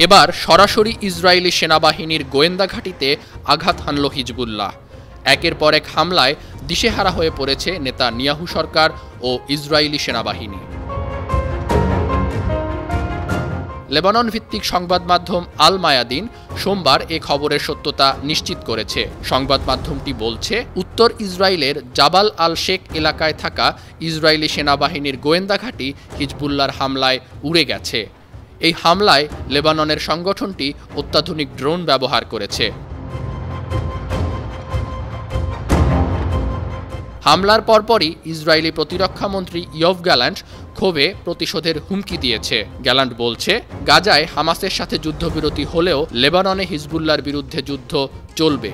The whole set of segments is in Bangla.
এবার সরাসরি ইসরায়েলি সেনাবাহিনীর গোয়েন্দা ঘাঁটিতে আঘাত হানল হিজবুল্লাহ। একের পর এক হামলায় দিশেহারা হয়ে পড়েছে নেতানিয়াহু সরকার ও ইসরায়েলি সেনাবাহিনী। লেবানন ভিত্তিক সংবাদ মাধ্যম আল মায়াদিন সোমবার এ খবরের সত্যতা নিশ্চিত করেছে। সংবাদ মাধ্যমটি বলছে, উত্তর ইসরায়েলের জাবাল আল শেখ এলাকায় থাকা ইসরায়েলি সেনাবাহিনীর গোয়েন্দা ঘাঁটি হিজবুল্লাহর হামলায় উড়ে গেছে। এই হামলায় লেবাননের সংগঠনটি অত্যাধুনিক ড্রোন ব্যবহার করেছে। হামলার পরপরই ইসরায়েলি প্রতিরক্ষামন্ত্রী ইয়োভ গ্যালান্ট ক্ষোভে প্রতিশোধের হুমকি দিয়েছে। গ্যালান্ট বলছে, গাজায় হামাসের সাথে যুদ্ধবিরতি হলেও লেবাননে হিজবুল্লাহর বিরুদ্ধে যুদ্ধ চলবে।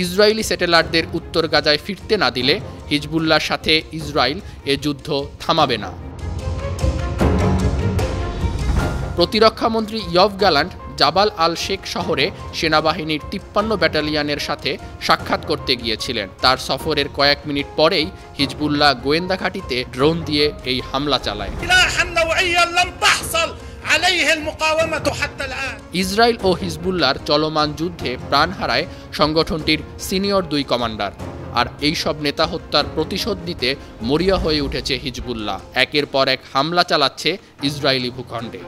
ইসরায়েলি স্যাটেলাইটদের উত্তর গাজায় ফিরতে না দিলে হিজবুল্লাহর সাথে ইসরায়েল এ যুদ্ধ থামাবে না। প্রতিরক্ষামন্ত্রী ইয়োভ গ্যালান্ট জাবাল আল শেখ শহরে সেনাবাহিনীর ৫৩ ব্যাটালিয়নের সাথে সাক্ষাৎ করতে গিয়েছিলেন। তার সফরের কয়েক মিনিট পরেই হিজবুল্লাহ গোয়েন্দা ঘাঁটিতে ড্রোন দিয়ে এই হামলা চালায়। ইসরায়েল ও হিজবুল্লাহর চলমান যুদ্ধে প্রাণ হারায় সংগঠনটির সিনিয়র ২ কমান্ডার। আর এই সব নেতা হত্যার প্রতিশোধ নিতে মরিয়া হয়ে উঠেছে হিজবুল্লাহ। একের পর এক হামলা চালাচ্ছে ইসরায়েলি ভূখণ্ডে।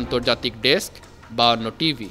আন্তর্জাতিক ডেস্ক, ৫২ টিভি।